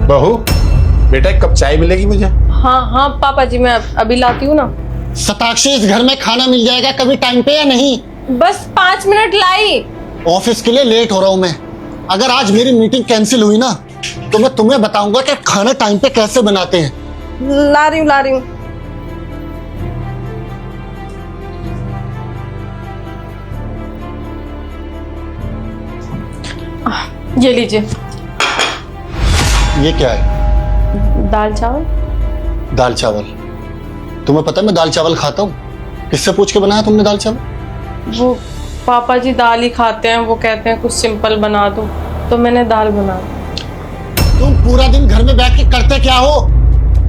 बहू, बेटा एक कप चाय मिलेगी मुझे? हाँ हाँ पापा जी, मैं अभी लाती हूँ ना। शताक्षी, इस घर में खाना मिल जाएगा कभी टाइम पे या नहीं? बस 5 मिनट लाई। ऑफिस के लिए लेट हो रहा हूँ मैं। अगर आज मेरी मीटिंग कैंसिल हुई ना तो मैं तुम्हें बताऊंगा कि खाना टाइम पे कैसे बनाते हैं। ला रही हूँ। ये लीजिए। ये क्या है? दाल चावल। दाल चावल? तुम्हें पता है मैं दाल चावल खाता हूँ? किससे पूछ के बनाया तुमने दाल चावल? वो पापा जी दाल ही खाते हैं, वो कहते हैं कुछ सिंपल बना दो, तो मैंने दाल बना दी। तुम पूरा दिन घर में बैठ के करते क्या हो?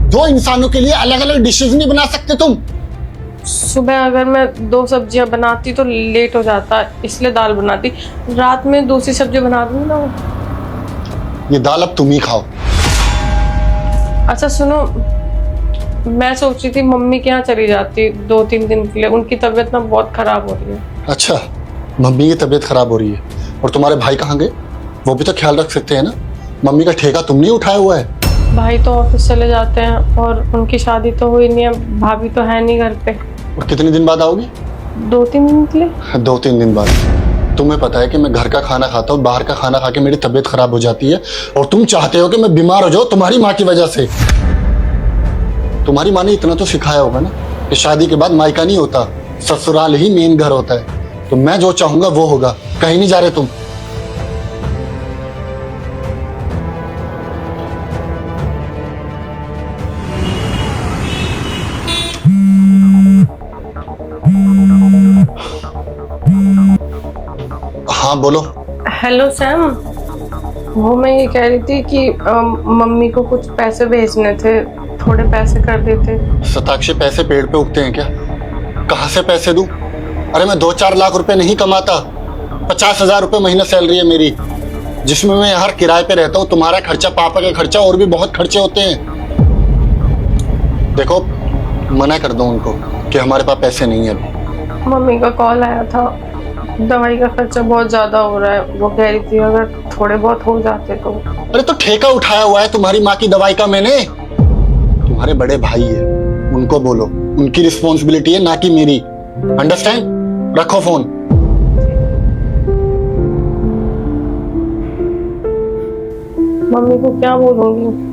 2 इंसानों के लिए अलग अलग डिशेज नहीं बना सकते तुम? सुबह अगर मैं 2 सब्जियां बनाती तो लेट हो जाता, इसलिए दाल बनाती। रात में दूसरी सब्जी बना दूंगी ना। ये दाल अब तुम ही खाओ। अच्छा सुनो, मैं सोच रही थी मम्मी के यहाँ चली जाती 2-3 दिन के लिए, उनकी तबीयत ना बहुत खराब हो रही है। अच्छा, मम्मी की तबीयत खराब हो रही है और तुम्हारे भाई कहाँ गए? वो भी तो ख्याल रख सकते हैं ना। मम्मी का ठेका तुम नहीं उठाया हुआ है? भाई तो ऑफिस चले जाते हैं और उनकी शादी तो हुई नहीं है, भाभी तो है नहीं घर पे। और कितने दिन बाद आओगी? 2-3 दिन के लिए। 2-3 दिन बाद? तुम्हें पता है कि मैं घर का खाना खाता हूँ, बाहर का खाना खा के मेरी तबीयत खराब हो जाती है और तुम चाहते हो कि मैं बीमार हो जाऊँ तुम्हारी माँ की वजह से। तुम्हारी माँ ने इतना तो सिखाया होगा ना कि शादी के बाद मायका नहीं होता, ससुराल ही मेन घर होता है। तो मैं जो चाहूंगा वो होगा। कहीं नहीं जा रहे तुम। हाँ बोलो। हेलो सैम, वो मैं ये कह रही थी कि मम्मी को कुछ पैसे भेजने थे, थोड़े पैसे कर देते। शताक्षी, पैसे पेड़ पे उगते हैं क्या? कहाँ से पैसे दूं? अरे मैं 2-4 लाख रुपए नहीं कमाता। 50,000 रुपए महीना सैलरी है मेरी, जिसमें मैं हर किराए पे रहता हूँ। तुम्हारा खर्चा, पापा का खर्चा, और भी बहुत खर्चे होते हैं। देखो, मना कर दो उनको कि हमारे पास पैसे नहीं है अभी। मम्मी का कॉल आया था, दवाई का खर्चा बहुत ज्यादा हो रहा है, वो कह रही थी अगर थोड़े बहुत हो जाते तो। अरे तो ठेका उठाया हुआ है तुम्हारी माँ की दवाई का मैंने। तुम्हारे बड़े भाई है, उनको बोलो, उनकी रिस्पॉन्सिबिलिटी है ना कि मेरी। अंडरस्टैंड? रखो फोन। मम्मी को क्या बोलूंगी?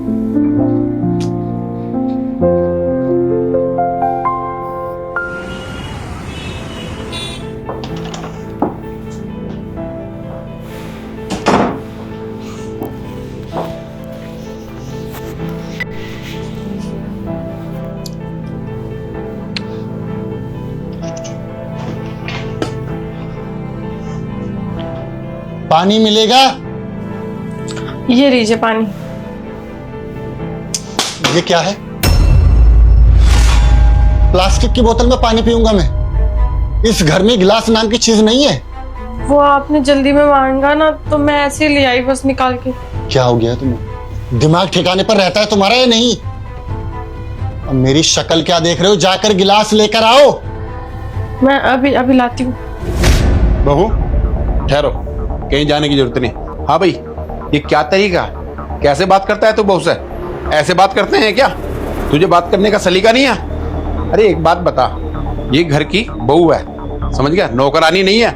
पानी मिलेगा? ये लीजिए पानी। ये क्या है? प्लास्टिक की बोतल में पानी पीऊंगा मैं? इस घर में गिलास नाम की चीज नहीं है। वो आपने जल्दी में मांगा ना, तो मैं ऐसे ही ले आई बस निकाल के। क्या हो गया तुम्हें? दिमाग ठिकाने पर रहता है तुम्हारा या नहीं? अब मेरी शक्ल क्या देख रहे हो? जाकर गिलास लेकर आओ। मैं अभी लाती हूँ। बहू ठहरो, कहीं जाने की जरूरत नहीं। हाँ भाई, ये क्या तरीका? कैसे बात करता है तू बहू से? ऐसे बात करते हैं क्या? तुझे बात करने का सलीका नहीं है? अरे एक बात बता, ये घर की बहू है, समझ गया? नौकरानी नहीं है।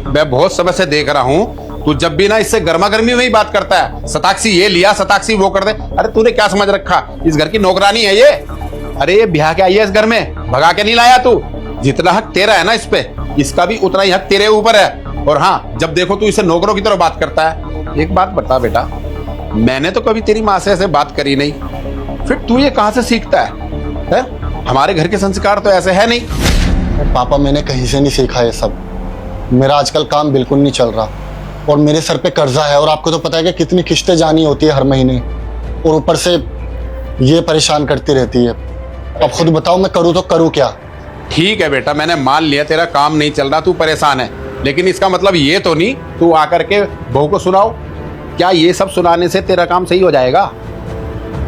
मैं बहुत समय से देख रहा हूँ, तू जब भी ना इससे गर्मा गर्मी में ही बात करता है। शताक्षी ये लिया, शताक्षी वो कर दे। अरे तूने क्या समझ रखा? इस घर की नौकरानी है ये। अरे ये ब्याह के आई है इस घर में, भगा के नहीं लाया तू। जितना हक तेरा है ना इस पे, इसका भी उतना ही हक तेरे ऊपर है। और हाँ, जब देखो तू इसे नौकरों की तरह बात करता है। एक बात बता बेटा, मैंने तो कभी तेरी माँ से ऐसे बात करी नहीं, फिर तू ये कहाँ से सीखता है? हमारे घर के संस्कार तो ऐसे है नहीं। पापा, मैंने कहीं से नहीं सीखा ये सब। मेरा आजकल काम बिल्कुल नहीं चल रहा और मेरे सर पे कर्जा है, और आपको तो पता है कि कितनी किस्तें जानी होती है हर महीने, और ऊपर से ये परेशान करती रहती है। अब खुद बताओ मैं करूँ तो करूँ क्या? ठीक है बेटा, मैंने मान लिया तेरा काम नहीं चल रहा, तू परेशान है, लेकिन इसका मतलब ये तो नहीं तू आकर के बहू को सुनाओ। क्या ये सब सुनाने से तेरा काम सही हो जाएगा?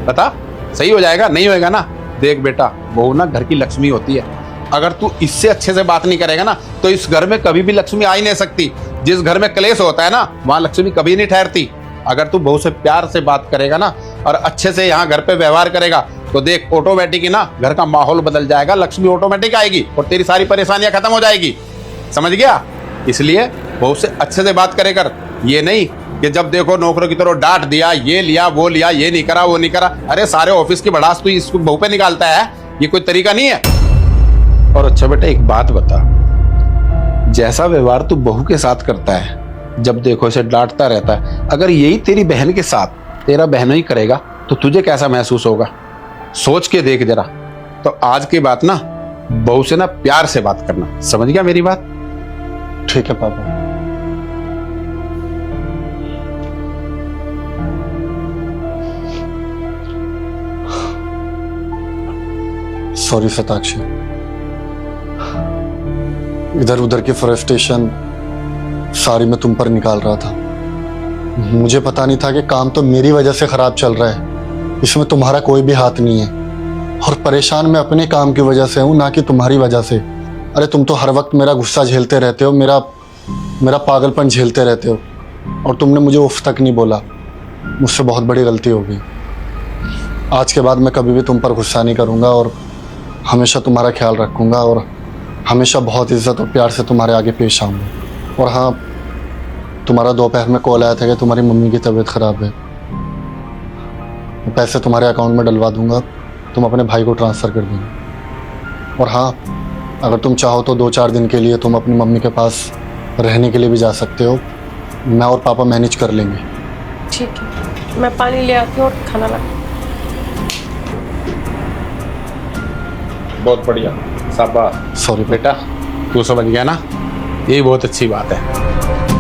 बता, सही हो जाएगा? नहीं होएगा ना। देख बेटा, बहू ना घर की लक्ष्मी होती है। अगर तू इससे अच्छे से बात नहीं करेगा ना, तो इस घर में कभी भी लक्ष्मी आ ही नहीं सकती। जिस घर में क्लेश होता है ना, वहां लक्ष्मी कभी नहीं ठहरती। अगर तू बहू से प्यार से बात करेगा ना, और अच्छे से यहाँ घर पे व्यवहार करेगा तो देख ऑटोमेटिक ही ना घर का माहौल बदल जाएगा, लक्ष्मी ऑटोमेटिक आएगी और तेरी सारी परेशानियां खत्म हो जाएगी। समझ गया? इसलिए बहू से अच्छे से बात करे कर, ये नहीं कि जब देखो नौकरों की तरह डांट दिया, ये लिया वो लिया, ये नहीं करा वो नहीं करा। अरे सारे ऑफिस की भड़ास तू इसको बहू पे निकालता है, ये कोई तरीका नहीं है। और अच्छा बेटा एक बात बता, जैसा व्यवहार तू बहू के साथ करता है, जब देखो इसे डांटता रहता है, अगर यही तेरी बहन के साथ तेरा बहनों ही करेगा तो तुझे कैसा महसूस होगा? सोच के देख जरा। तो आज की बात ना बहू से ना प्यार से बात करना, समझ गया मेरी बात? ठीक है पापा। सॉरी शताक्षी, इधर उधर की फ्रस्ट्रेशन सारी मैं तुम पर निकाल रहा था। मुझे पता नहीं था कि काम तो मेरी वजह से खराब चल रहा है, इसमें तुम्हारा कोई भी हाथ नहीं है। और परेशान मैं अपने काम की वजह से हूं, ना कि तुम्हारी वजह से। अरे तुम तो हर वक्त मेरा गुस्सा झेलते रहते हो, मेरा पागलपन झेलते रहते हो, और तुमने मुझे उफ तक नहीं बोला। मुझसे बहुत बड़ी गलती हो गई। आज के बाद मैं कभी भी तुम पर गुस्सा नहीं करूँगा और हमेशा तुम्हारा ख्याल रखूँगा और हमेशा बहुत इज्जत और प्यार से तुम्हारे आगे पेश आऊँगा। और हाँ, तुम्हारा दोपहर में कॉल आया था कि तुम्हारी मम्मी की तबीयत ख़राब है। मैं पैसे तुम्हारे अकाउंट में डलवा दूँगा, तुम अपने भाई को ट्रांसफ़र कर देना। और हाँ, अगर तुम चाहो तो 2-4 दिन के लिए तुम अपनी मम्मी के पास रहने के लिए भी जा सकते हो। मैं और पापा मैनेज कर लेंगे। ठीक है, मैं पानी ले आती हूँ और खाना ला। बहुत बढ़िया, शाबाश। सॉरी बेटा तू समझ गया ना, यही बहुत अच्छी बात है।